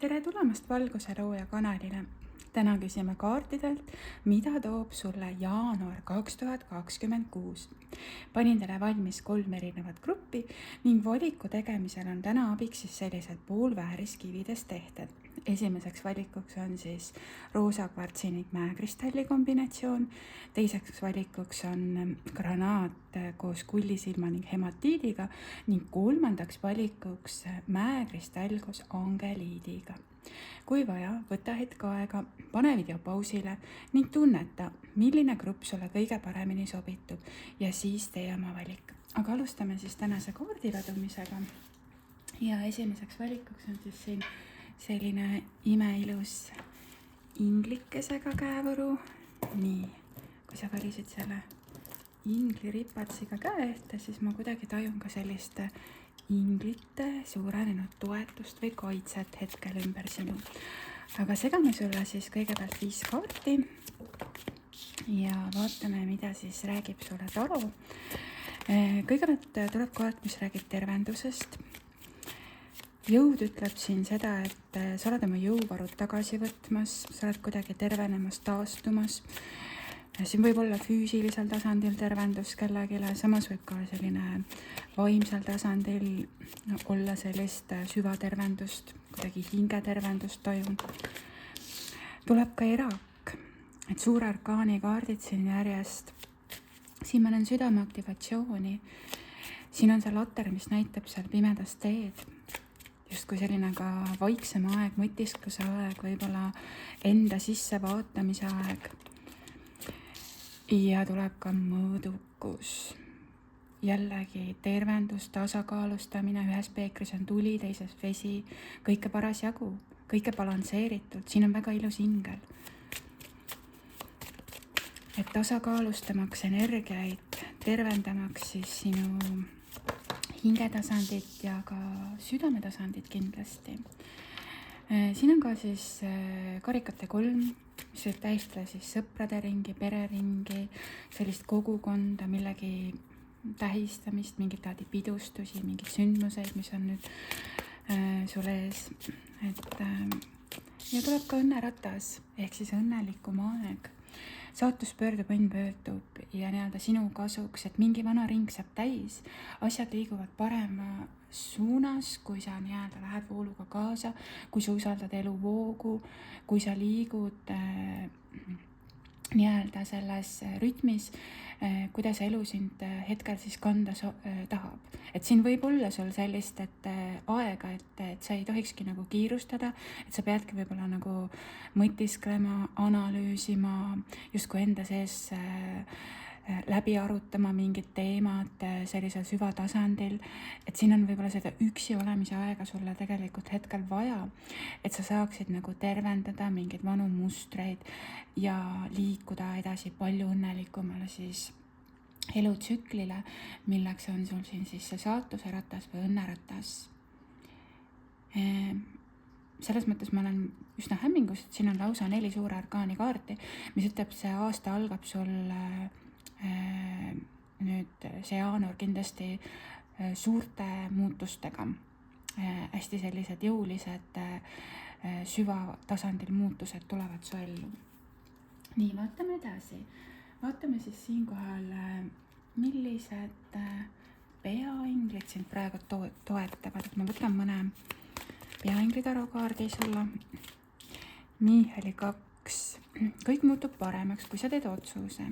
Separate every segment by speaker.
Speaker 1: tere tulemast Valguse Looja kanalile. Täna küsime kaartidelt, mida toob sulle jaanuar 2026. Panin teile valmis 3 erinevat gruppi ning valiku tegemisel on täna abiks siis sellised poolvääriskividest tehted. Esimeseks valikuks on siis roosa kvartsi ning mäekristalli kombinatsioon. Teiseks valikuks on granaat koos kullisilma ning hematiidiga ning kolmandaks valikuks mäekristall koos angeliidiga. Kui vaja, võta hetk aega, pane video pausile ning tunneta, milline grupp sulle kõige paremini sobitub ja siis tee oma valik. Aga alustame siis tänase kaardi ladumisega. Ja esimeseks valikuks on siis siin selline imeilus inglikesega käevõru. Nii, kui sa valisid selle ingliripatsiga käe ette, siis ma kuidagi tajun ka sellist inglite suurenenud toetust või kaitset hetkel ümber sinu. Aga segame sulle siis kõigepealt 5 kaarti ja vaatame, mida siis räägib sulle taro. Kõigepealt tuleb kaart, mis räägib tervendusest. Jõud ütleb siin seda, et sa oled oma jõuvarud tagasi võtmas, sa oled kuidagi tervenemas, taastumas. Siin võib olla füüsilisel tasandil tervendus kellegile, samas võib ka selline vaimsel tasandil olla sellist süvatervendust, kuidagi hingetervendust tajun. Tuleb ka erak, et suure arkaani kaardid siin järjest. Siin ma näen südame aktivatsiooni. Siin on see later, mis näitab seal pimedas teed. Justkui selline ka vaiksem aeg, mõtiskluse aeg, võib-olla enda sisse vaatamise aeg. Ja tuleb ka mõõdukus. Jällegi tervendus, tasakaalustamine, ühes peekris on tuli, teises vesi, kõike paras jagu, kõike balansseeritud, siin on väga ilus ingel. Et tasakaalustamaks energiaid, tervendamaks siis sinu hingetasandit ja ka südametasandit kindlasti. Siin on ka siis karikate 3, mis võib tähistada siis sõprade ringi, pereringi, sellist kogukonda, millegi tähistamist, mingit taadi pidustusi, mingid sündmuseid, mis on nüüd sul ees. Ja tuleb ka õnneratas, ehk siis õnnelikum aeg. Saatus pöördub, õnn pöördub ja sinu kasuks, et mingi vana ring saab täis, asjad liiguvad parema suunas, kui sa lähed vooluga kaasa, kui sa usaldad elu voogu, kui sa liigud selles rütmis, kuidas elu sind hetkel siis kanda tahab. Et siin võib olla sul sellist aega, et sa ei tohikski nagu kiirustada, et sa peadki võib-olla nagu mõtisklema, analüüsima, justkui enda sees läbi arutama mingid teemad sellisel süvatasandil, et siin on võib-olla seda üksi olemise aega sulle tegelikult hetkel vaja, et sa saaksid nagu tervendada mingeid vanu mustreid ja liikuda edasi palju õnnelikumale siis elutsüklile, milleks on sul siin siis see saatuse ratas või õnneratas. Selles mõttes ma olen üsna hämmingus, et siin on lausa 4 suure arkaani kaarti, mis ütleb, see aasta algab sul nüüd see jaanuar kindlasti suurte muutustega. Hästi sellised jõulised süvatasandil muutused tulevad su ellu. Nii, vaatame edasi. Vaatame siis siinkohal, millised peainglid sind praegu toetavad. Ma võtan mõne peaingli tarokaardi sulle. Miihali 2. Kõik muutub paremaks, kui sa teed otsuse.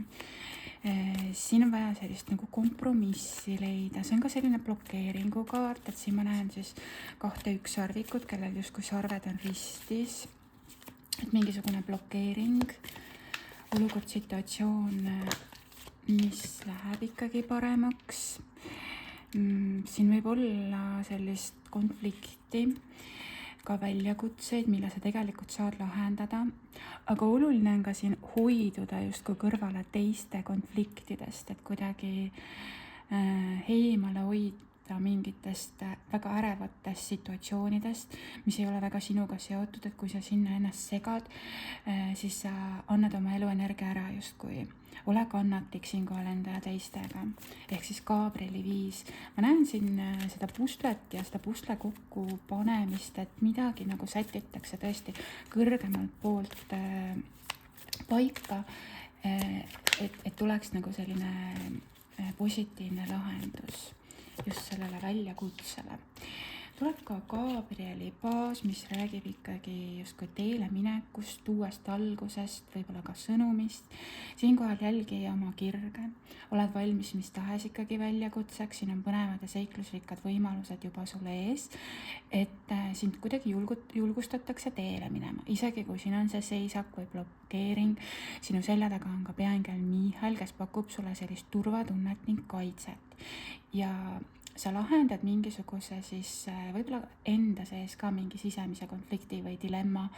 Speaker 1: Siin on vaja sellist nagu kompromissi leida. See on ka selline blokeeringu kaart, et siin ma näen siis 2 ükssarvikut, kellel justkui sarved on ristis. Et mingisugune blokeering, olukord, situatsioon, mis läheb ikkagi paremaks. Siin võib olla sellist konflikti, ka väljakutseid, mille sa tegelikult saad lahendada, aga oluline on ka siin hoiduda justkui kõrvale teiste konfliktidest, et kuidagi eemale hoida lahkuda mingitest väga ärevatest situatsioonidest, mis ei ole väga sinuga seotud, et kui sa sinna ennast segad, siis sa annad oma eluenergia ära justkui. Ole kannatlik siinkohal enda ja teistega. Ehk siis Gabrieli 5. Ma näen siin seda puslet ja seda pusle kokku panemist, et midagi nagu sätitakse tõesti kõrgemalt poolt paika, et tuleks nagu selline positiivne lahendus just sellele väljakutsele. Tuleb ka Gabrieli baas, mis räägib ikkagi justkui teele minekust, uuest algusest, võib-olla ka sõnumist. Siinkohal jälgi oma kirge. Oled valmis mis tahes ikkagi väljakutseks, siin on põnevad ja seiklusrikkad võimalused juba sulle ees, et sind kuidagi julgustatakse teele minema. Isegi kui siin on see seisak või blokeering, sinu selja taga on ka peaingel Michal, kes pakub sulle sellist turvatunnet ning kaitset. Ja sa lahendad mingisuguse siis võib-olla enda sees ka mingi sisemise konflikti või dilemma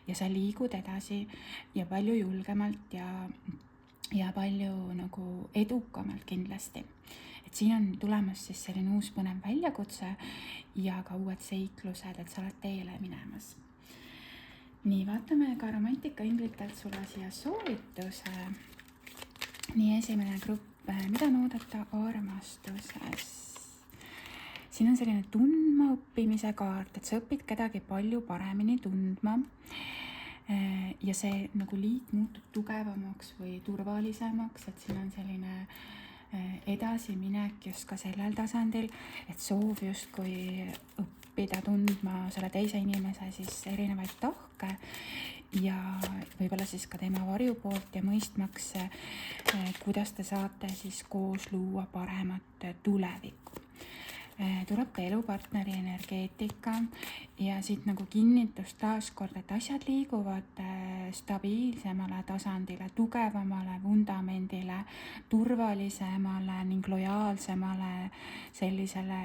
Speaker 1: ja sa liigud edasi ja palju julgemalt ja palju nagu edukamalt kindlasti. Et siin on tulemas siis selline uus põnev väljakutse ja ka uued seiklused, et sa oled teele minemas. Nii, vaatame ka romantika inglitelt sulle siia soovituse. Nii, esimene grupp, mida on oodata armastuses? Siin on selline tundma õppimise kaart, et sa õpid kedagi palju paremini tundma ja see nagu liit muutub tugevamaks või turvalisemaks, et siin on selline edasiminek just ka sellel tasandil, et soov justkui õppida tundma selle teise inimese siis erinevaid tahke ja võib-olla siis ka tema varjupoolt ja mõistmaks, kuidas te saate siis koos luua paremat tulevikku. Tuleb ka elupartneri energeetika ja siit nagu kinnitus taaskord, et asjad liiguvad stabiilsemale tasandile, tugevamale vundamendile, turvalisemale ning lojaalsemale sellisele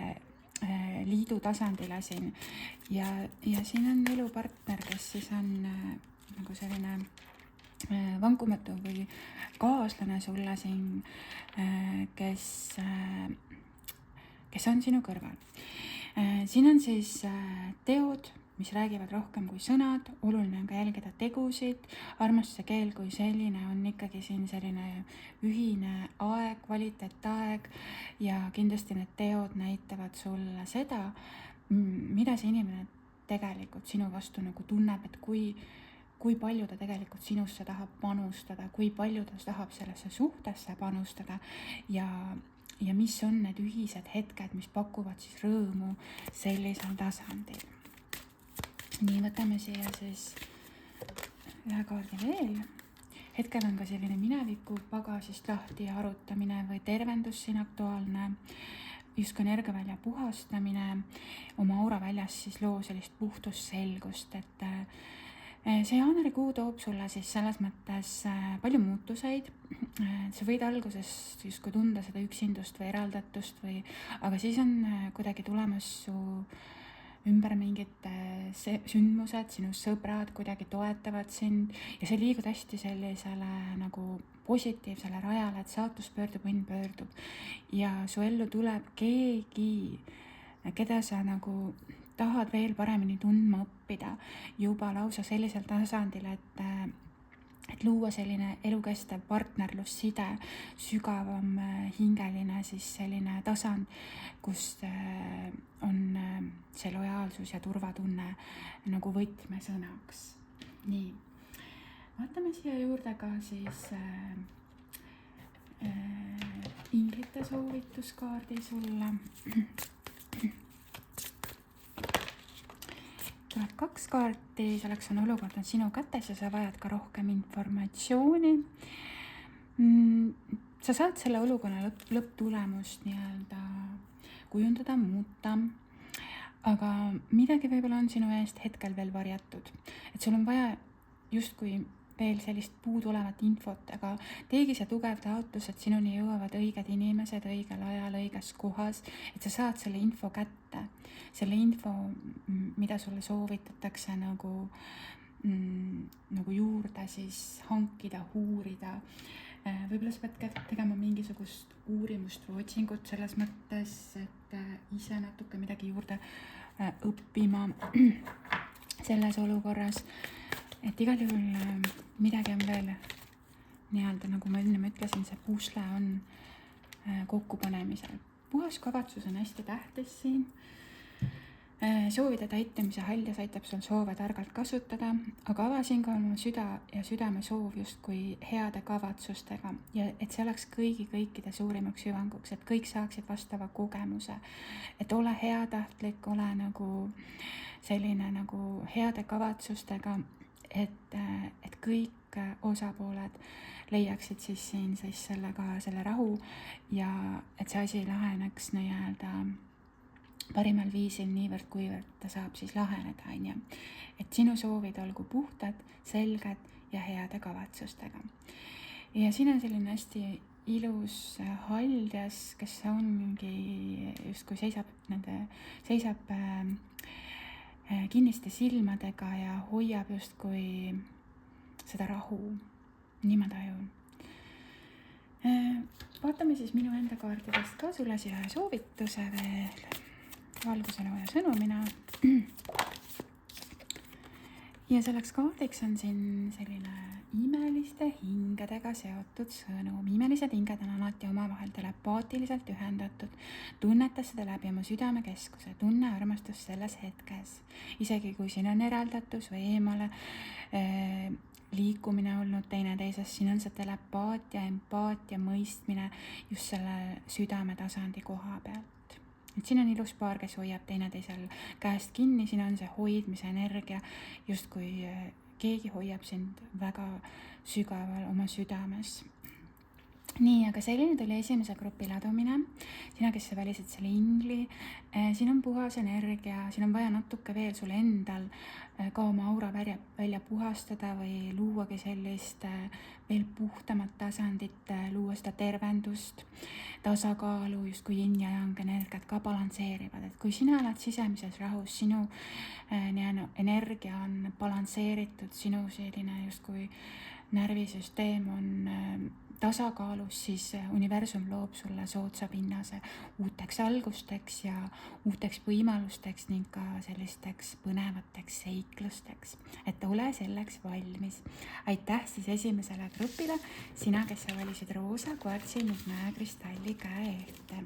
Speaker 1: liidu tasandile siin. Ja siin on elupartner, kes siis on nagu selline vankumatu või kaaslane sulle siin, kes on sinu kõrval. Siin on siis teod, mis räägivad rohkem kui sõnad, oluline on ka jälgida tegusid, armastuse keel kui selline on ikkagi siin selline ühine aeg, kvaliteetaeg ja kindlasti need teod näitavad sulle seda, mida see inimene tegelikult sinu vastu nagu tunneb, et kui palju ta tegelikult sinusse tahab panustada, kui palju ta tahab sellesse suhtesse panustada ja mis on need ühised hetked, mis pakuvad siis rõõmu sellisel tasandil. Nii, võtame siia siis ühe kaardi veel. Hetkel on ka selline mineviku pagasist lahti arutamine või tervendus siin aktuaalne, just energiavälja puhastamine, oma aura väljas siis loo sellist puhtust, selgust, et see jaanuarikuu toob sulle siis selles mõttes palju muutuseid. Sa võid alguses justkui tunda seda üksindust või eraldatust aga siis on kuidagi tulemas su ümber mingid sündmused, sinu sõbrad kuidagi toetavad sind ja see liigud hästi sellisele nagu positiivsele rajale, et saatus pöördub, õnn pöördub ja su ellu tuleb keegi, keda sa nagu tahad veel paremini tundma õppida juba lausa sellisel tasandil, et luua selline elukestev partnerlusside, sügavam hingeline siis selline tasand, kus on see lojaalsus ja turvatunne nagu võtmesõnaks. Nii, vaatame siia juurde ka siis inglite soovituskaardi sulle. Tuleb 2 kaarti, selleks on olukord on sinu kätes ja sa vajad ka rohkem informatsiooni. Sa saad selle olukorra lõpptulemust nii-öelda kujundada, muuta, aga midagi võib-olla on sinu eest hetkel veel varjatud. Et sul on vaja justkui veel sellist puudulevat infot, aga teegi see tugev taotlus, et sinuni jõuavad õiged inimesed õigel ajal, õiges kohas, et sa saad selle info kätte. Selle info, mida sulle soovitatakse nagu juurde siis hankida, uurida. võib-olla sa pead tegema mingisugust uurimust või otsingut selles mõttes, et ise natuke midagi juurde õppima selles olukorras, et igal juhul midagi on veel nii-öelda, nagu ma enne ütlesin, see pusle on kokkupanemisel. Puhas kavatsus on hästi tähtis siin. Soovide täitumise haljas aitab sul soove targalt kasutada, aga avasin ka oma süda ja südame soov justkui heade kavatsustega ja et see oleks kõikide suurimaks hüvanguks, et kõik saaksid vastava kogemuse, et ole heatahtlik, ole nagu selline nagu heade kavatsustega, et kõik osapooled leiaksid siis siin selle rahu ja et see asi laheneks nii-öelda parimal viisil niivõrd, kuivõrd ta saab siis laheneda, on ju. Et sinu soovid olgu puhtad, selged ja heade kavatsustega. Ja siin on selline hästi ilus haljas, kes ongi justkui seisab kinniste silmadega ja hoiab justkui seda rahu. Nii ma tajun. Vaatame siis minu enda kaartidest ka sulle siia soovituse veel. Valguselooja sõnumina. Ja selleks kaardiks on siin selline imeliste hingedega seotud sõnum. Imelised hinged on alati omavahel telepaatiliselt ühendatud. Tunneta seda läbi oma südamekeskuse. Tunne armastust selles hetkes. Isegi kui siin on eraldatus või eemale liikumine olnud teineteisest, siin on see telepaatia, empaatia, mõistmine just selle südame tasandi koha pealt. Et siin on ilus paar, kes hoiab teineteisel käest kinni, siin on see hoidmise energia, just kui keegi hoiab sind väga sügaval oma südames. Nii, aga selline tuli esimese grupi ladumine. Sina, kes sa valisid selle ingli, siin on puhas energia, siin on vaja natuke veel sul endal ka oma aura välja puhastada või luuagi sellist veel puhtamat tasandit, luua seda tervendust, tasakaalu, just kui yin ja yang energiat ka balansseerivad. Et kui sina oled sisemises rahus, sinu energia on balansseeritud, sinu selline just kui närvisüsteem on tasakaalus, siis universum loob sulle soodsa pinnase uuteks algusteks ja uuteks võimalusteks ning ka sellisteks põnevateks seiklusteks. Et ole selleks valmis. Aitäh siis esimesele grupile, sina, kes sa valisid roosa, kvartsi ning mäekristalli käe ette.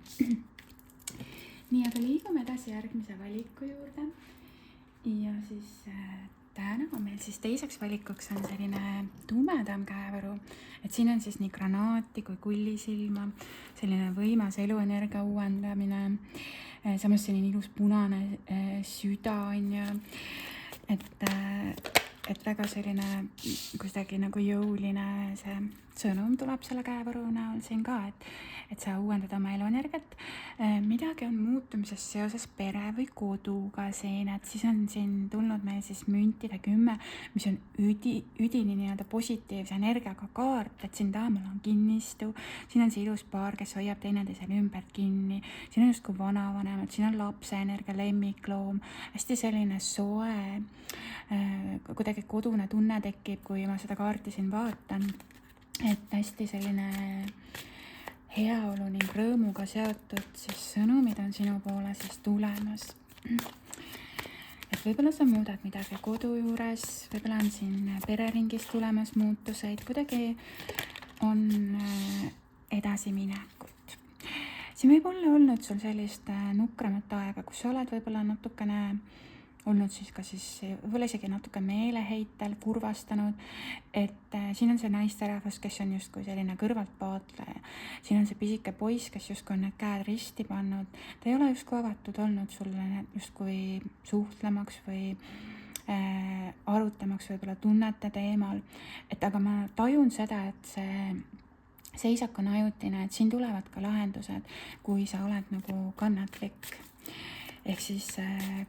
Speaker 1: Nii, aga liigume edasi järgmise valiku juurde. Ja siis täna on meil siis teiseks valikuks on selline tumedam käevõru, et siin on siis nii granaati kui kullisilma, selline võimas eluenergia uuendamine, samas selline ilus punane süda on ju, et väga selline kuidagi nagu jõuline see sõnum tuleb selle käevõru näol siin ka, et sa uuendad oma eluenergiat. Midagi on muutumises seoses pere või koduga siin, et siis on siin tulnud meil siis müntide 10, mis on üdini nii-öelda positiivse energiaga kaart, et siin taamal on kinnistu, siin on see ilus paar, kes hoiab teineteisel ümbert kinni, siin on justkui vanavanemad, siin on lapse energia, lemmikloom, hästi selline soe, kuidagi kodune tunne tekib, kui ma seda kaarti siin vaatan, et hästi selline heaolu ning rõõmuga seotud siis sõnumid on sinu poole siis tulemas. Et võib-olla sa muudad midagi kodu juures, võib-olla on siin pereringis tulemas muutuseid, kuidagi on edasiminekut. Siin võib olla olnud sul sellist nukramat aega, kus sa oled võib-olla natukene olnud siis ka siis võib-olla isegi natuke meeleheitel, kurvastanud, et siin on see naisterahvas, kes on justkui selline kõrvaltvaatleja. Siin on see pisike poiss, kes justkui on need käed risti pannud. Ta ei ole justkui avatud olnud sulle justkui suhtlemaks või arutamaks võib-olla tunnete teemal. Et aga ma tajun seda, et see seisak on ajutine, et siin tulevad ka lahendused, kui sa oled nagu kannatlik. Ehk siis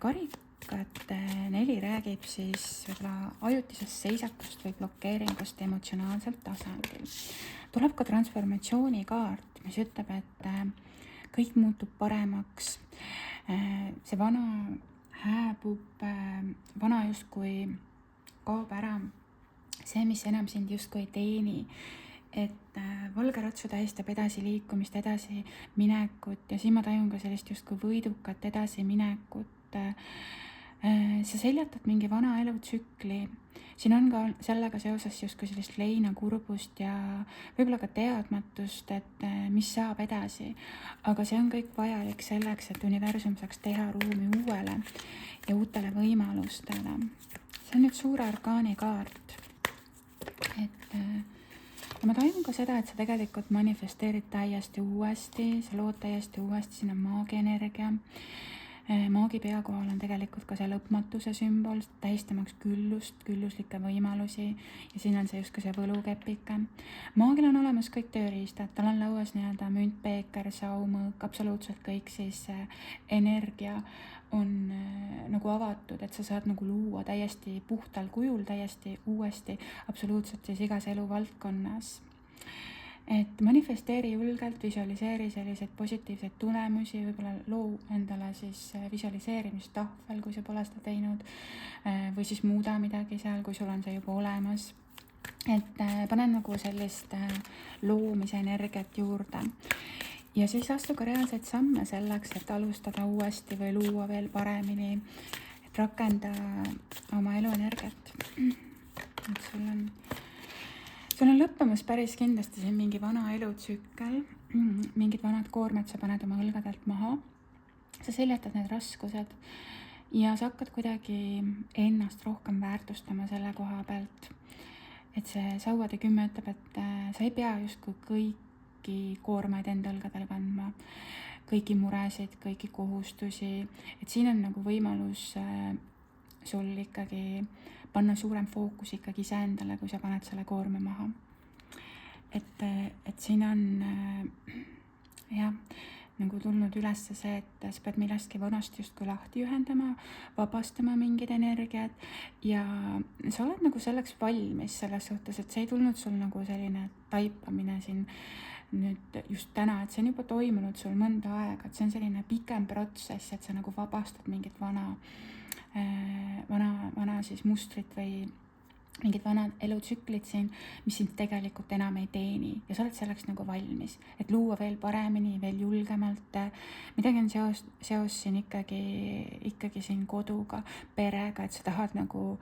Speaker 1: karik 4 räägib siis võib-olla ajutisest seisakust või blokeeringust emotsionaalselt tasandil. Tuleb ka transformatsioonikaart, mis ütleb, et kõik muutub paremaks. See vana hääbub, vana justkui kaob ära. See, mis enam sind justkui ei teeni. et valge ratsu tähistab edasiliikumist, edasiminekut ja siin ma tajun ka sellist justkui võidukat edasiminekut. Sa seljatad mingi vana elutsükli. Siin on ka sellega seoses justkui sellist leina kurbust ja võib-olla ka teadmatust, et mis saab edasi. Aga see on kõik vajalik selleks, et universum saaks teha ruumi uuele ja uutele võimalustele. See on nüüd suure arkaani kaart. Ja ma tajun ka seda, et sa tegelikult manifesteerid täiesti uuesti, sa lood täiesti uuesti, siin on maagienergia. Maagi pea kohal on tegelikult ka see lõpmatuse sümbol, tähistamaks küllust, külluslikke võimalusi ja siin on see justkui see võlukepike. Maagil on olemas kõik tööriistad, tal on lauas nii-öelda münt, peeker, saumõõk, absoluutselt kõik siis energia on nagu avatud, et sa saad nagu luua täiesti puhtal kujul, täiesti uuesti, absoluutselt siis igas eluvaldkonnas. Et manifesteeri julgelt, visualiseeri selliseid positiivseid tulemusi, võib-olla loo endale siis visualiseerimistahvel, kui sa pole seda teinud, või siis muuda midagi seal, kui sul on see juba olemas. Et pane nagu sellist loomise energiat juurde. Ja siis astu ka reaalseid samme selleks, et alustada uuesti või luua veel paremini, et rakenda oma eluenergiat. Et sul on lõppemas päris kindlasti siin mingi vana elutsükkel, mingid vanad koormed sa paned oma õlgadelt maha, sa seljatad need raskused ja sa hakkad kuidagi ennast rohkem väärtustama selle koha pealt. Et see Sauade 10 ütleb, et sa ei pea justkui kõiki koormaid enda õlgadel kandma, kõiki muresid, kõiki kohustusi, et siin on nagu võimalus sul ikkagi panna suurem fookus ikkagi iseendale, kui sa paned selle koorme maha. Et siin on nagu tulnud üles see, et sa pead millestki vanast justkui lahti ühendama, vabastama mingid energiat ja sa oled nagu selleks valmis selles suhtes, et see ei tulnud sul nagu selline taipamine siin nüüd just täna, et see on juba toimunud sul mõnda aega, et see on selline pikem protsess, et sa nagu vabastad mingit vana siis mustrit või mingid vanad elutsüklid siin, mis sind tegelikult enam ei teeni ja sa oled selleks nagu valmis, et luua veel paremini, veel julgemalt. Midagi on seos siin ikkagi siin koduga, perega, et sa tahad nagu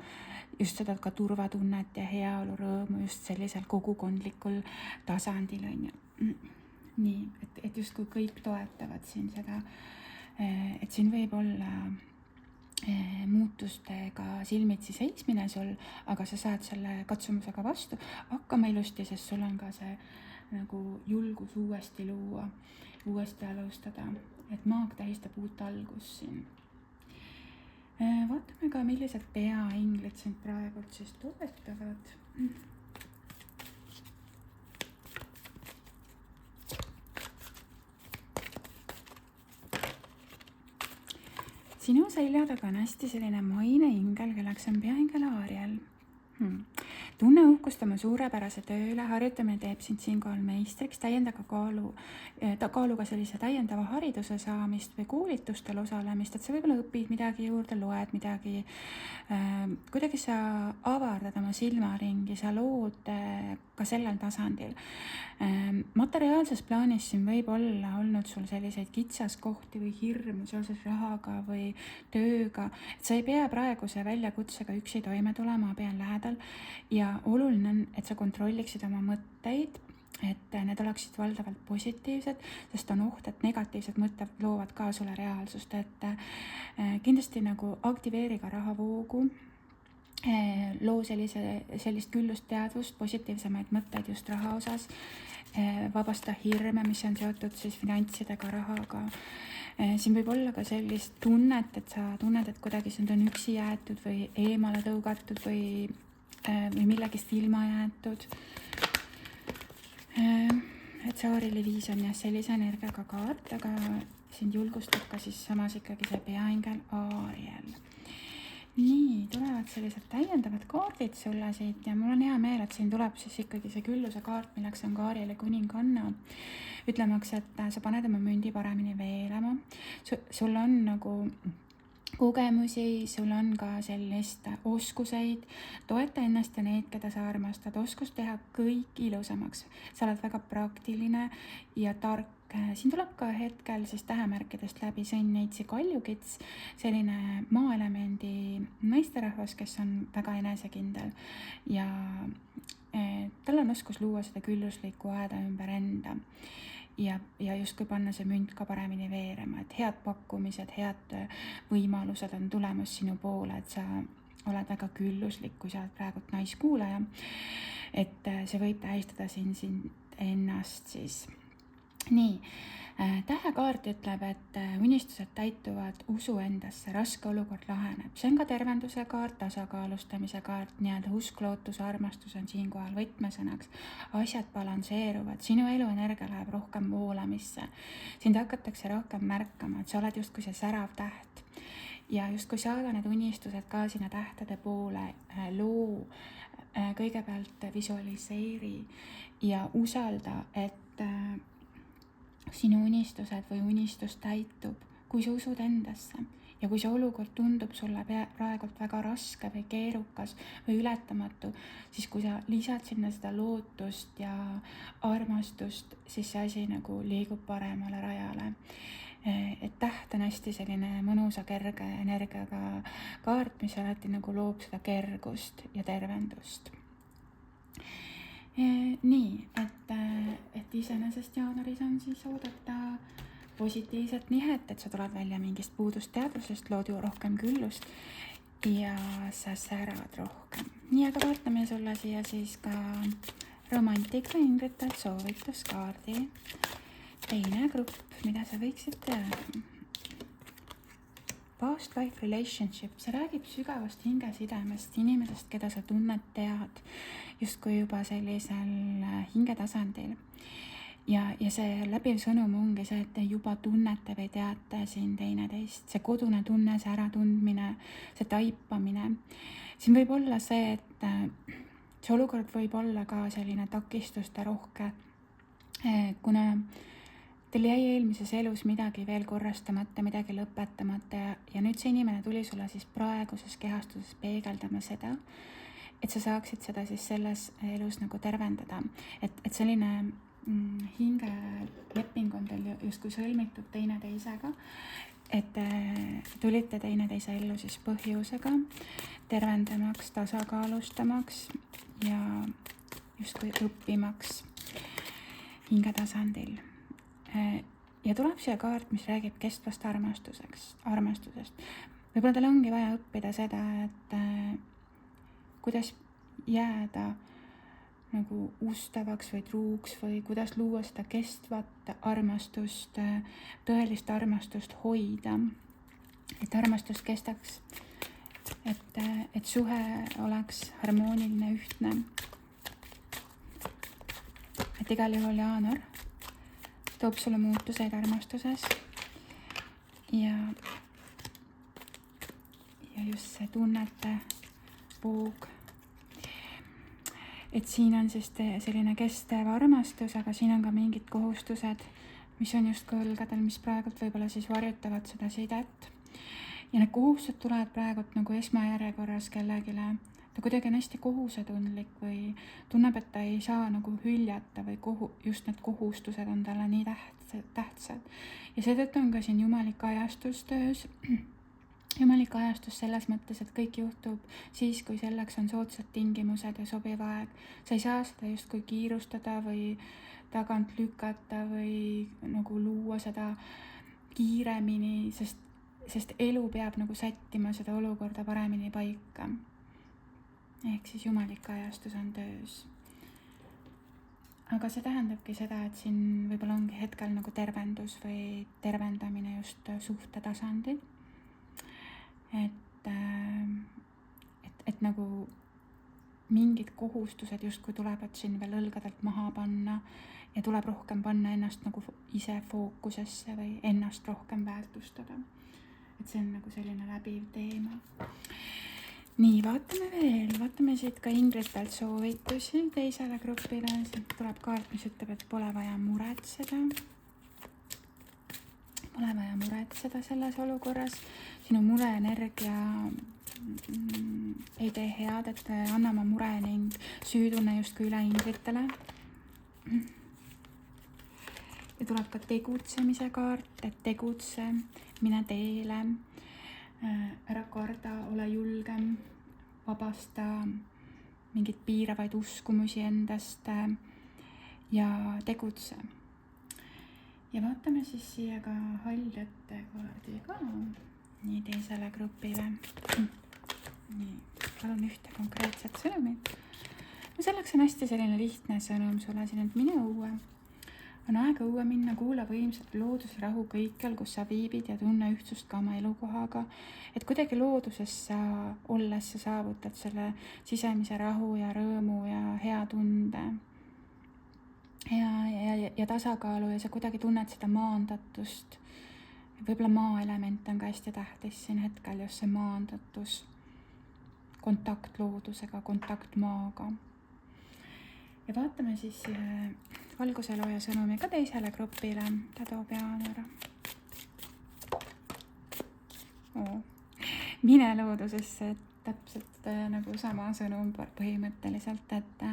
Speaker 1: just seda ka turvatunnet ja heaolu rõõmu just sellisel kogukondlikul tasandil on ju. Nii, et justkui kõik toetavad siin seda, et siin võib olla muutustega silmitsi seismine sul, aga sa saad selle katsumusega vastu hakkama ilusti, sest sul on ka see nagu julgus uuesti luua, uuesti alustada, et maag tähistab uut algust siin. Vaatame ka, millised peainglid sind praegult siis toetavad. Sinu selja taga on hästi selline maine ingel, kelleks on peaingel Aariel. Tunne uhkust oma suurepärase töö üle, harjutamine teeb sind siinkohal meistriks, kaaluga sellise täiendava hariduse saamist või koolitustel osalemist, et sa võib-olla õpid midagi juurde, loed midagi, kuidagi sa avardad oma silmaringi, sa lood ka sellel tasandil. Materiaalses plaanis siin võib olla olnud sul selliseid kitsaskohti või hirmu seoses rahaga või tööga, et sa ei pea praeguse väljakutsega üksi toime tulema, pean lähedal ja oluline on, et sa kontrolliksid oma mõtteid, et need oleksid valdavalt positiivsed, sest on oht, et negatiivsed mõtted loovad ka sulle reaalsust, et kindlasti nagu aktiveeri ka rahavoogu, loo sellist küllust teadvust, positiivsemaid mõtteid just raha osas, vabasta hirme, mis on seotud siis finantsidega, rahaga. Siin võib olla ka sellist tunnet, et sa tunned, et kuidagi sind on üksi jäetud või eemale tõugatud või millegist ilma jäetud. Et see Aarieli 5 on jah sellise energiaga kaart, aga sind julgustab ka siis samas ikkagi see peaingel Aariel. Nii, tulevad sellised täiendavad kaardid sulle siit ja mul on hea meel, et siin tuleb siis ikkagi see külluse kaart, milleks on ka Aarieli kuninganna. Ütlemaks, et sa paned oma mündi paremini veelema. Sul on nagu kogemusi, sul on ka sellist oskuseid, toeta ennast ja neid, keda sa armastad, oskus teha kõik ilusamaks. Sa oled väga praktiline ja tark. Siin tuleb ka hetkel siis tähemärkidest läbi Sõnn Neitsi Kaljukits, selline maaelemendi naisterahvas, kes on väga enesekindel ja tal on oskus luua seda külluslikku aeda ümber enda. Ja justkui panna see münt ka paremini veerema, et head pakkumised, head võimalused on tulemas sinu poole, et sa oled väga külluslik, kui sa oled praegult naiskuulaja. Et see võib tähistada sind ennast siis. Nii, tähekaart ütleb, et unistused täituvad, usu endasse, raske olukord laheneb. See on ka tervenduse kaart, tasakaalustamise kaart, nii-öelda usk, lootus, armastus on siinkohal võtmesõnaks. Asjad balansseeruvad, sinu eluenergia läheb rohkem voolamisse. Sind hakatakse rohkem märkama, et sa oled justkui see särav täht. Ja justkui saada need unistused ka sinna tähtede poole, loo, kõigepealt visualiseeri ja usalda, et sinu unistused või unistus täitub, kui sa usud endasse ja kui see olukord tundub sulle praegult väga raske või keerukas või ületamatu, siis kui sa lisad sinna seda lootust ja armastust, siis see asi nagu liigub paremale rajale. Et täht on hästi selline mõnusa kerge energiaga kaart, mis alati nagu loob seda kergust ja tervendust. Nii, et iseenesest jaanuaris on siis oodata positiivset nihet, et sa tuled välja mingist puudusteadvusest, lood ju rohkem küllust ja sa särad rohkem. Nii, aga vaatame sulle siia siis ka romantika ingritelt soovituskaardi. Teine grupp, mida sa võiksid teada. Past life relationship, see räägib sügavast hingesidemest, inimesest, keda sa tunned, tead, justkui juba sellisel hingetasandil. Ja see läbiv sõnum ongi see, et te juba tunnete või teate siin teineteist. See kodune tunne, see äratundmine, see taipamine. Siin võib olla see, et see olukord võib olla ka selline takistuste rohke, kuna teil jäi eelmises elus midagi veel korrastamata, midagi lõpetamata ja nüüd see inimene tuli sulle siis praeguses kehastuses peegeldama seda, et sa saaksid seda siis selles elus nagu tervendada. Et selline hingeleping on teil justkui sõlmitud teineteisega, et tulite teineteise ellu siis põhjusega, tervendamaks, tasakaalustamaks ja justkui õppimaks hingetasandil. Ja tuleb siia kaart, mis räägib kestvast armastusest. Võib-olla teil ongi vaja õppida seda, et kuidas jääda nagu ustavaks või truuks või kuidas luua seda kestvat armastust, tõelist armastust hoida, et armastus kestaks, et suhe oleks harmooniline, ühtne. Et igal juhul jaanuar toob sulle muutuseid armastuses ja just see tunnete voog. Et siin on siis selline kestev armastus, aga siin on ka mingid kohustused, mis on justkui õlgadel, mis praegult võib-olla siis varjutavad seda sidet. Ja need kohustused tulevad praegult nagu esmajärjekorras kellegile. Ta kuidagi on hästi kohusetundlik või tunneb, et ta ei saa nagu hüljata või just need kohustused on talle nii tähtsad. Ja seetõttu on ka siin jumalik ajastus töös. Jumalik ajastus selles mõttes, et kõik juhtub siis, kui selleks on soodsad tingimused ja sobiv aeg. Sa ei saa seda justkui kiirustada või tagant lükata või nagu luua seda kiiremini, sest elu peab nagu sättima seda olukorda paremini paika. Ehk siis jumalik ajastus on töös. Aga see tähendabki seda, et siin võib-olla ongi hetkel nagu tervendus või tervendamine just suhte tasandil. Et nagu mingid kohustused justkui tulevad siin veel õlgadelt maha panna ja tuleb rohkem panna ennast nagu ise fookusesse või ennast rohkem väärtustada. Et see on nagu selline läbiv teema. Nii, vaatame siit ka ingritelt soovitusi teisele grupile. Siit tuleb kaart, mis ütleb, et pole vaja muretseda selles olukorras. sinu mureenergia ei tee head, et anna oma mure ning süütunne justkui üle ingritele. Ja tuleb ka tegutsemise kaart, et tegutse, mine teele, ära karda, ole julgem, vabasta mingeid piiravaid uskumusi endast ja tegutse. Ja vaatame siis siia ka haljate kaardi ka, nii teisele grupile. Nii, palun ühte konkreetset sõnumit. Selleks on hästi selline lihtne sõnum sulle siin, et mine õue. On aega õue minna, kuula võimsat loodusrahu kõikjal, kus sa viibid ja tunne ühtsust ka oma elukohaga. Et kuidagi looduses olles sa saavutad selle sisemise rahu ja rõõmu ja hea tunde ja tasakaalu ja sa kuidagi tunned seda maandatust. Võib-olla maaelement on ka hästi tähtis siin hetkel, just see maandatus, kontakt loodusega, kontakt maaga. Ja vaatame siis valguselooja sõnumi ka teisele grupile, ta toob Jaanuar. Mine loodusesse, täpselt nagu sama sõnum põhimõtteliselt, et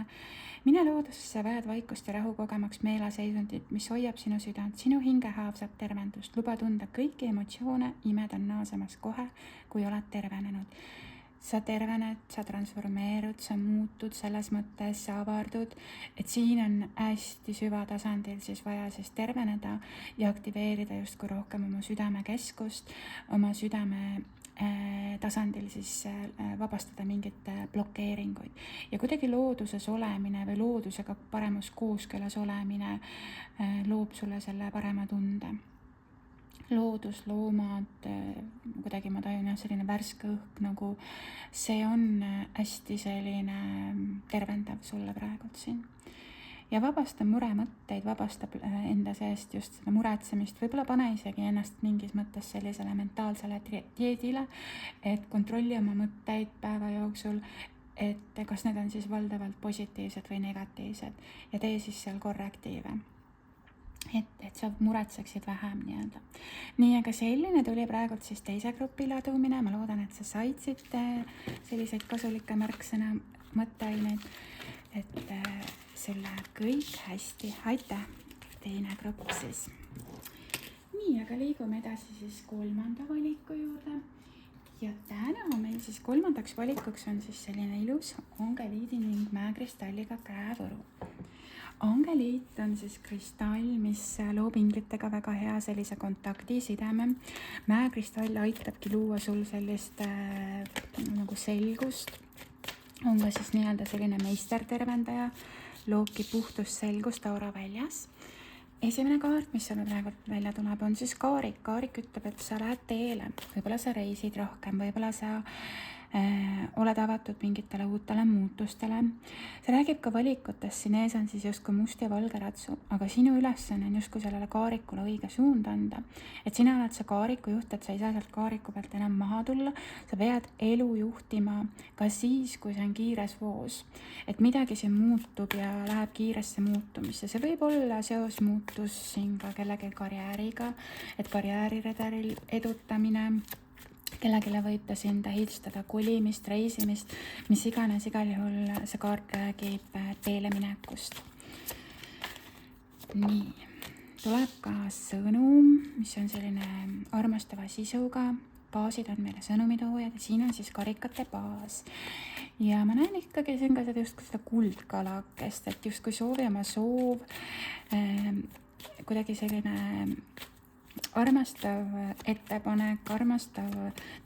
Speaker 1: mine loodusesse, vajad vaikust ja rahu kogemaks meelaseisundit, mis hoiab sinu südant, sinu hingehaav saab tervendust, luba tunda kõiki emotsioone, imed on naasemas kohe, kui oled tervenenud. Sa tervened, sa transformeerud, sa muutud selles mõttes, sa avardud, et siin on hästi süvatasandil siis vaja siis terveneda ja aktiveerida justkui rohkem oma südamekeskust, oma südame tasandil siis vabastada mingit blokeeringuid. Ja kuidagi looduses olemine või loodusega paremas kooskõlas olemine loob sulle selle parema tunde. Loodus, loomad, kuidagi ma tajun selline värske õhk, nagu see on hästi selline tervendav sulle praegult siin. Ja vabastab muremõtteid, vabastab enda seest just seda muretsemist, võib-olla pane isegi ennast mingis mõttes sellisele mentaalsele dieedile, et kontrolli oma mõtteid päeva jooksul, et kas need on siis valdavalt positiivsed või negatiivsed ja tee siis seal korrektiive. Et sa muretseksid vähem nii-öelda. Nii, aga selline tuli praegult siis teise grupi ladumine. Ma loodan, et sa said siit selliseid kasulikke märksõna mõtteaineid, et sul läheb kõik hästi. Aitäh! Teine grupp siis. Nii, aga liigume edasi siis kolmanda valiku juurde. Ja täna meil siis kolmandaks valikuks on siis selline ilus angeliidi ning mäekristalliga käevõru. Angeliit on siis kristall, mis loob inglitega väga hea sellise kontakti, sideme. Mäekristall aitabki luua sul sellist nagu selgust. On ka siis nii-öelda selline meistertervendaja, loobki puhtust selgust aura väljas. Esimene kaart, mis sulle praegu välja tuleb, on siis kaarik. Kaarik ütleb, et sa lähed teele. Võib-olla sa reisid rohkem, võib-olla sa oled avatud mingitele uutele muutustele. See räägib ka valikutest, siin ees on siis justkui must ja valge ratsu, aga sinu ülesanne on justkui sellele kaarikule õige suund anda. Et sina oled see kaariku juht, et sa ei saa sealt kaariku pealt enam maha tulla, sa pead elu juhtima ka siis, kui see on kiires voos. Et midagi siin muutub ja läheb kiiresse muutumisse. See võib olla seos muutus siin ka kellegi karjääriga, et karjääriredaril edutamine, kellegile võib ta siin tähistada kolimist, reisimist, mis iganes, igal juhul see kaart räägib teele minekust. Nii, tuleb ka sõnum, mis on selline armastava sisuga. Baasid on meile sõnumitoojad ja siin on siis karikate baas. Ja ma näen ikkagi siin ka seda kuldkalakest, et justkui soovi oma soov, kuidagi selline armastav ettepanek, armastav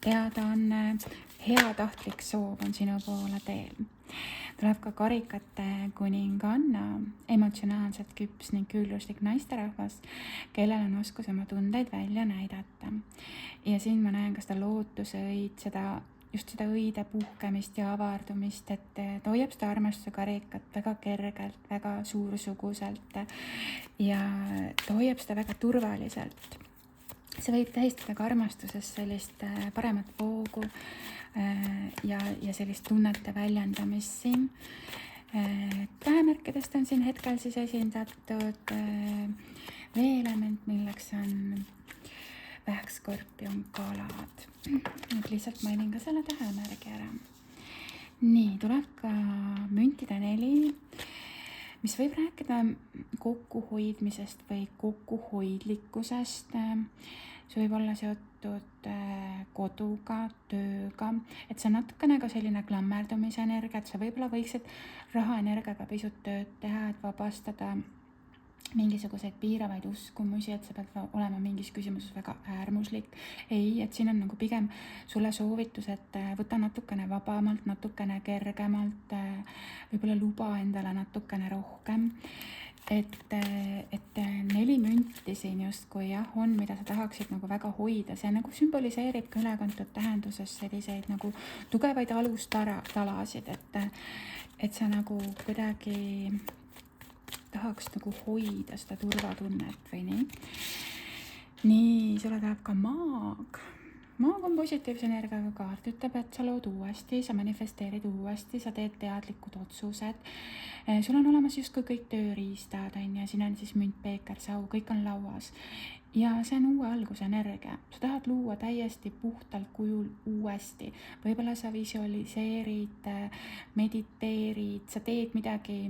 Speaker 1: teadaanne, heatahtlik soov on sinu poole teel. Tuleb ka karikate kuninganna, emotsionaalselt küps ning küülluslik naisterahvas, kellel on oskus oma tundeid välja näidata. Ja siin ma näen ka seda lootuse õid, just seda õide puhkemist ja avardumist, et ta hoiab seda armastuse karikat väga kergelt, väga suursuguselt ja ta hoiab seda väga turvaliselt. See võib tähistada ka armastuses sellist paremat voogu ja sellist tunnete väljendamist siin. Tähemärkidest on siin hetkel siis esindatud veeelement, milleks on Vähk, Skorpion, Kalad. Nüüd lihtsalt mainin ka selle tähemärgi ära. Nii, tuleb ka müntide 4, mis võib rääkida kokkuhoidmisest või kokkuhoidlikkusest. See võib olla seotud koduga, tööga, et see on natukene ka selline klammerdumise energia, et sa võib-olla võiksid rahaenergiaga pisut tööd teha, et vabastada mingisuguseid piiravaid uskumusi, et sa pead olema mingis küsimuses väga äärmuslik. Ei, et siin on nagu pigem sulle soovitus, et võta natukene vabamalt, natukene kergemalt, võib-olla luba endale natukene rohkem. Et 4 münti siin justkui jah on, mida sa tahaksid nagu väga hoida. See nagu sümboliseerib ka ülekantud tähenduses selliseid nagu tugevaid alustalasid, et sa nagu kuidagi tahaks nagu hoida seda turvatunnet või nii. Nii, sulle tahab ka Maag. Maag on positiivse energiaga kaart, ütleb, et sa lood uuesti, sa manifesteerid uuesti, sa teed teadlikud otsused. Sul on olemas justkui kõik tööriistad, ja siin on siis münt, peeker, sau, kõik on lauas. Ja see on uue alguse energia. Sa tahad luua täiesti puhtalt kujul uuesti. Võib-olla sa visualiseerid, mediteerid, sa teed midagi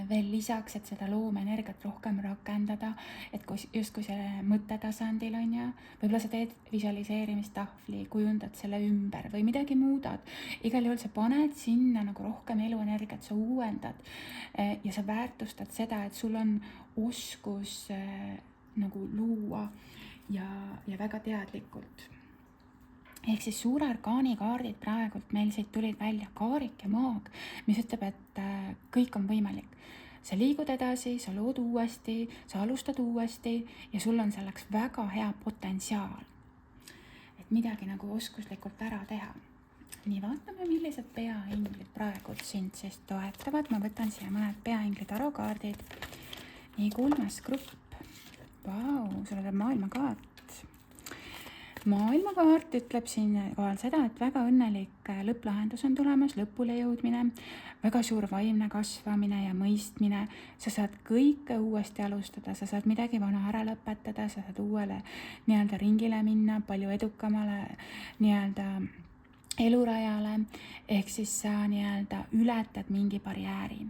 Speaker 1: veel lisaks, et seda loomeenergiat rohkem rakendada, et justkui selle mõttetasandil on ja võib-olla sa teed visualiseerimistahvli, kujundad selle ümber või midagi muudad. Igal juhul sa paned sinna nagu rohkem eluenergiat, sa uuendad ja sa väärtustad seda, et sul on oskus nagu luua ja väga teadlikult. Ehk siis suure arkaani kaardid praegult meil siit tulid välja Kaarik ja Maag, mis ütleb, et kõik on võimalik. Sa liigud edasi, sa lood uuesti, sa alustad uuesti ja sul on selleks väga hea potentsiaal, et midagi nagu oskuslikult ära teha. Nii, vaatame, millised peainglid praegu sind siis toetavad. Ma võtan siia mõned peainglid arokaardid. Nii, 3. grupp. Vau, sulle tuleb maailmakaart. Maailmakaart ütleb siin kohal seda, et väga õnnelik lõpplahendus on tulemas, lõpule jõudmine, väga suur vaimne kasvamine ja mõistmine. Sa saad kõike uuesti alustada, sa saad midagi vana ära lõpetada, sa saad uuele nii-öelda ringile minna, palju edukamale nii-öelda elurajale, ehk siis sa nii-öelda ületad mingi barjääri.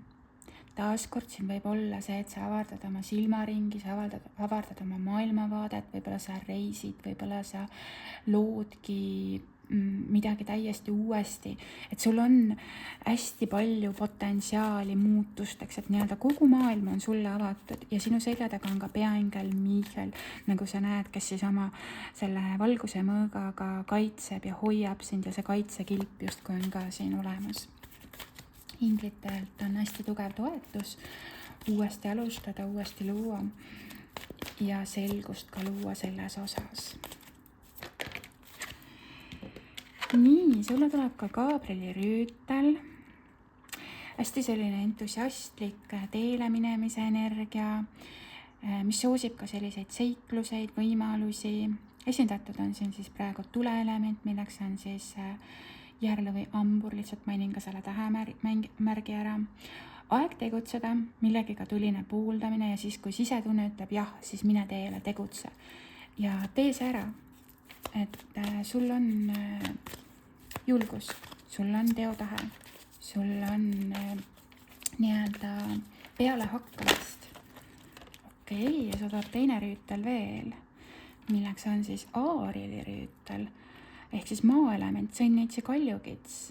Speaker 1: Taaskord siin võib olla see, et sa avardad oma silmaringi, sa avardad oma maailmavaadet, võib-olla sa reisid, võib-olla sa loodki midagi täiesti uuesti, et sul on hästi palju potentsiaali muutusteks, et nii-öelda kogu maailm on sulle avatud ja sinu selja taga on ka peaingel Miichel, nagu sa näed, kes siis oma selle valguse mõõgaga kaitseb ja hoiab sind ja see kaitsekilp justkui on ka siin olemas. Inglitelt on hästi tugev toetus, uuesti alustada, uuesti luua ja selgust ka luua selles osas. Nii, sulle tuleb ka Gabrieli rüütel. Hästi selline entusiastlik teele minemise energia, mis soosib ka selliseid seikluseid, võimalusi. Esindatud on siin siis praegu tuleelement, milleks on siis järle või ambur, lihtsalt mainin ka selle tähemärgi ära. Aeg tegutseda, millegiga tuline puuldamine ja siis, kui sisetunne ütleb jah, siis mine teele, tegutse. Ja tee see ära, et sul on julgus, sul on teotahe, sul on nii-öelda peale hakkamist. Okei, ja sul tuleb teine rüütel veel, milleks on siis Aarieli rüütel. Ehk siis maaelement, sõnnitsi kaljukits.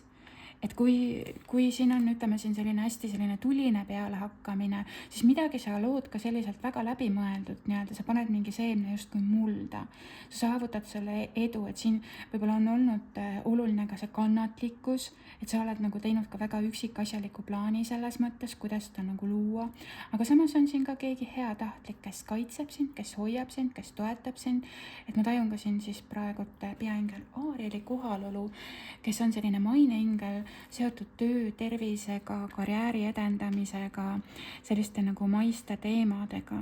Speaker 1: Et kui siin on, ütleme siin selline hästi selline tuline peale hakkamine, siis midagi sa lood ka selliselt väga läbimõeldud, nii-öelda sa paned mingi seemne justkui mulda. Sa saavutad selle edu, et siin võib-olla on olnud oluline ka see kannatlikkus, et sa oled nagu teinud ka väga üksikasjaliku plaani selles mõttes, kuidas seda nagu luua. Aga samas on siin ka keegi heatahtlik, kes kaitseb sind, kes hoiab sind, kes toetab sind. Et ma tajun ka siin siis praegult peaingel Aarieli kohalolu, kes on selline maineingel, seotud töö, tervisega, karjääri edendamisega, selliste nagu maiste teemadega.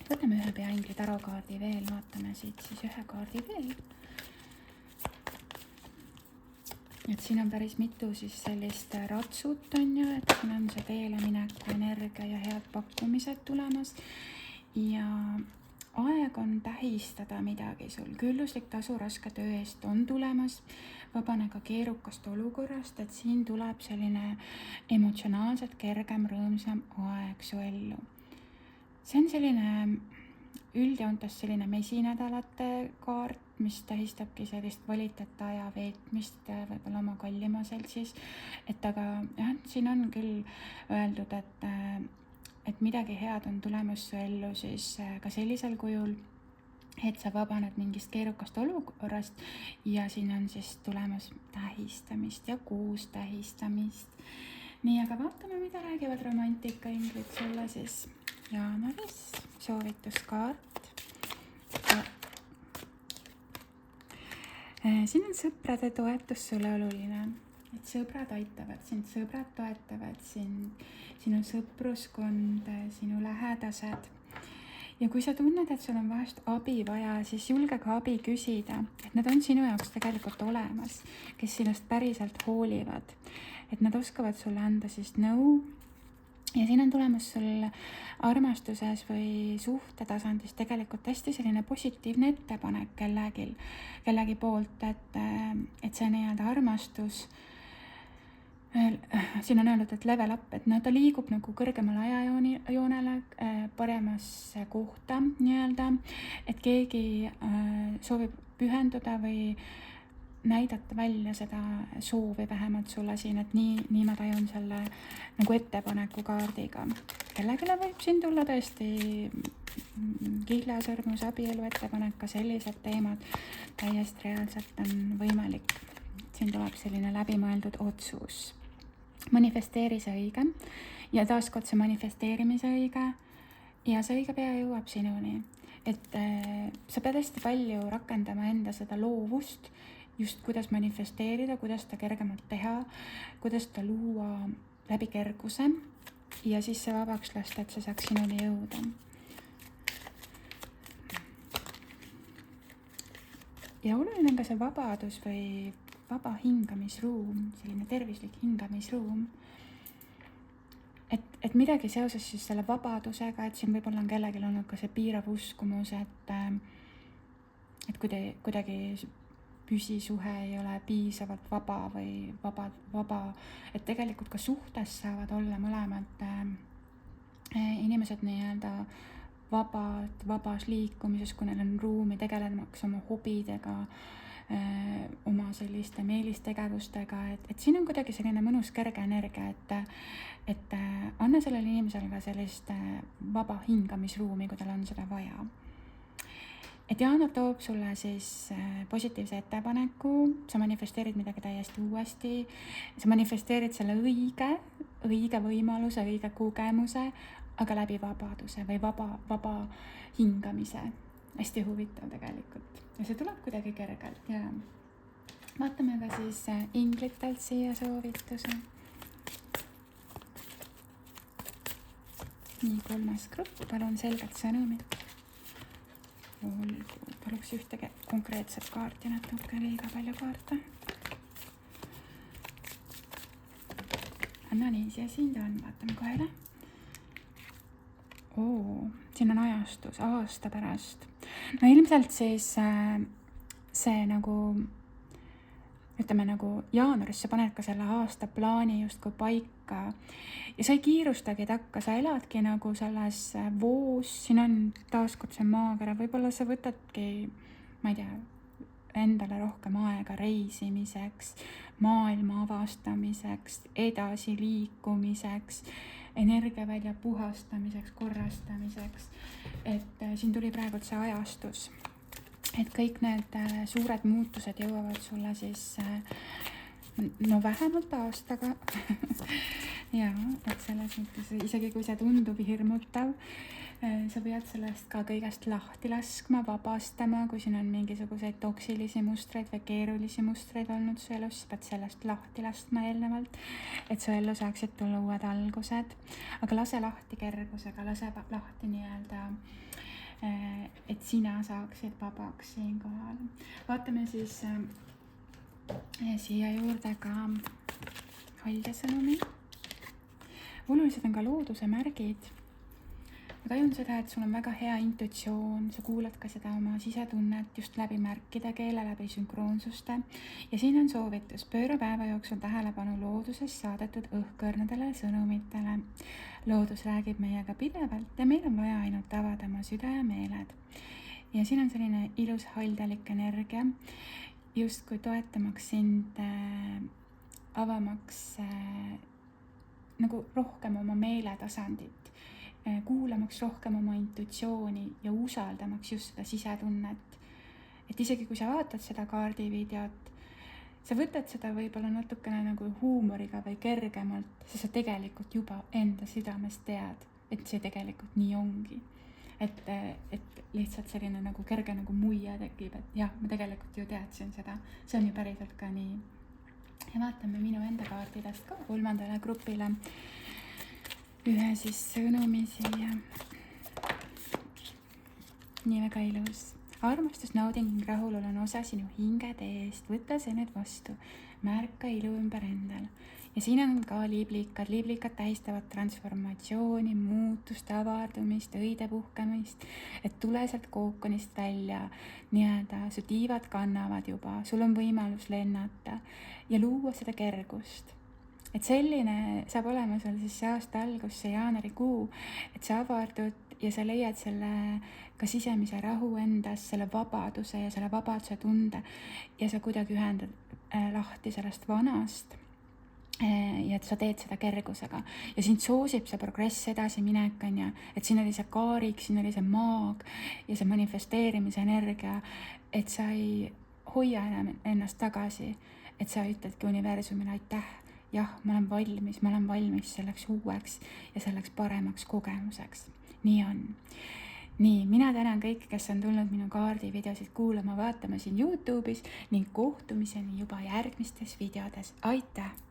Speaker 1: Võtame ühe peaingli tarokaardi veel, vaatame siit siis ühe kaardi veel. Et siin on päris mitu siis sellist ratsut on ju, et siin on see teele mineku energia ja head pakkumised tulemas. Ja aeg on tähistada midagi sul, külluslik tasu raske töö eest on tulemas, vabane ka keerukast olukorrast, et siin tuleb selline emotsionaalselt kergem, rõõmsam aeg su ellu. See on selline üldjoontes selline mesinädalate kaart, mis tähistabki sellist kvaliteet aja veetmist võib-olla oma kallima seltsis, et aga jah, siin on küll öeldud, et midagi head on tulemas su ellu siis ka sellisel kujul, et sa vabaned mingist keerukast olukorrast ja siin on siis tulemas tähistamist ja koos tähistamist. Nii, aga vaatame, mida räägivad romantikainglid sulle siis jaanuaris. Soovituskaart. Siin on sõprade toetus sulle oluline, et sõbrad aitavad sind, sõbrad toetavad sind, sinu sõpruskond, sinu lähedased. Ja kui sa tunned, et sul on vahest abi vaja, siis julge ka abi küsida, et nad on sinu jaoks tegelikult olemas, kes sinust päriselt hoolivad, et nad oskavad sulle anda siis nõu. Ja siin on tulemas sul armastuses või suhtetasandis tegelikult hästi selline positiivne ettepanek kellegi poolt, et see nii-öelda armastus, siin on öeldud, et level up, et ta liigub nagu kõrgemale ajajoonele, paremasse kohta nii-öelda, et keegi soovib pühenduda või näidata välja seda soovi vähemalt sulle siin, et nii ma tajun selle nagu ettepaneku kaardiga. Kellegile võib siin tulla tõesti kihlasõrmus, abielu ettepanek, ka sellised teemad täiesti reaalselt on võimalik. Siin tuleb selline läbimõeldud otsus. Manifesteeri see õige ja taaskord see manifesteerimise õige ja see õige pea jõuab sinuni. Et sa pead hästi palju rakendama enda seda loovust, just kuidas manifesteerida, kuidas ta kergemalt teha, kuidas ta luua läbi kerguse ja siis see vabaks lasta, et see saaks sinuni jõuda. Ja oluline on ka see vabadus või vaba hingamisruum, selline tervislik hingamisruum. Et midagi seoses siis selle vabadusega, et siin võib-olla on kellelgi olnud ka see piirav uskumus, et kuidagi püsisuhe ei ole piisavalt vaba või vaba, et tegelikult ka suhtes saavad olla mõlemad inimesed nii-öelda vabas liikumises, kui neil on ruumi tegelemaks oma hobidega, oma selliste meelistegevustega, et siin on kuidagi selline mõnus kerge energia, et anna sellele inimesele ka sellist vaba hingamisruumi, kui tal on seda vaja. Et jaanuar toob sulle siis positiivse ettepaneku, sa manifesteerid midagi täiesti uuesti, sa manifesteerid selle õige võimaluse, õige kogemuse, aga läbi vabaduse või vaba hingamise. Hästi huvitav tegelikult. Ja see tuleb kuidagi kergelt ja vaatame ka siis inglitelt siia soovituse. Nii, 3. grupp, palun selgelt sõnumit. Paluks ühte konkreetset kaarti, natuke liiga palju kaarte. No nii, siia siin ta on, vaatame kohe üle. Siin on ajastus aasta pärast. No ilmselt siis see nagu, ütleme nagu jaanuaris sa paned ka selle aasta plaani justkui paika ja sa ei kiirustagi takka, sa eladki nagu selles voos, siin on taaskord see maakera, võib-olla sa võtadki, ma ei tea, endale rohkem aega reisimiseks, maailma avastamiseks, edasi liikumiseks, energiavälja puhastamiseks, korrastamiseks, et siin tuli praegu see ajastus, et kõik need suured muutused jõuavad sulle siis no vähemalt aastaga ja et selles mõttes, isegi kui see tundub hirmutav, sa pead sellest ka kõigest lahti laskma, vabastama, kui siin on mingisuguseid toksilisi mustreid või keerulisi mustreid olnud su elus, sa pead sellest lahti laskma eelnevalt, et su ellu saaksid tulla uued algused, aga lase lahti kergusega, lase lahti nii-öelda, et sina saaksid vabaks siinkohal. Vaatame siis siia juurde ka haldesõnumi. Olulised on ka looduse märgid. ma tajun seda, et sul on väga hea intuitsioon, sa kuulad ka seda oma sisetunnet just läbi märkide keele, läbi sünkroonsuste. Ja siin on soovitus, pööra päeva jooksul tähelepanu looduses saadetud õhkõrnadele sõnumitele. Loodus räägib meiega pidevalt ja meil on vaja ainult avada oma süda ja meeled. Ja siin on selline ilus haldelik energia, justkui toetamaks sind, avamaks nagu rohkem oma meeletasandit, kuulamaks rohkem oma intuitsiooni ja usaldamaks just seda sisetunnet. Et isegi kui sa vaatad seda kaardivideot, sa võtad seda võib-olla natukene nagu huumoriga või kergemalt, sest sa tegelikult juba enda südames tead, et see tegelikult nii ongi. Et lihtsalt selline nagu kerge nagu muie tekib, et jah, ma tegelikult ju teadsin seda, see on ju päriselt ka nii. Ja vaatame minu enda kaardidest ka 3. grupile ühe siis sõnumi siia. Nii väga ilus. Armastus, nauding ning rahulolu on osa sinu hingede eest. Võta see nüüd vastu. Märka ilu ümber endal. Ja siin on ka liiblikad. Liiblikad tähistavad transformatsiooni, muutust, avardumist, õide puhkemist, et tule sealt kookonist välja, nii-öelda su tiivad kannavad juba, sul on võimalus lennata ja luua seda kergust. Et selline saab olema sul siis see aasta algus, see jaanuarikuu, et sa avardud ja sa leiad selle ka sisemise rahu endas, selle vabaduse ja selle vabaduse tunde ja sa kuidagi ühendad lahti sellest vanast ja et sa teed seda kergusega ja sind soosib see progress edasi minek, on ju, et siin oli see kaarik, siin oli see maag ja see manifesteerimise energia, et sa ei hoia enam ennast tagasi, et sa ütledki universumile aitäh, jah, ma olen valmis selleks uueks ja selleks paremaks kogemuseks. Nii on. Nii, mina tänan kõiki, kes on tulnud minu kaardivideosid kuulama, vaatama siin YouTube'is ning kohtumiseni juba järgmistes videodes. Aitäh!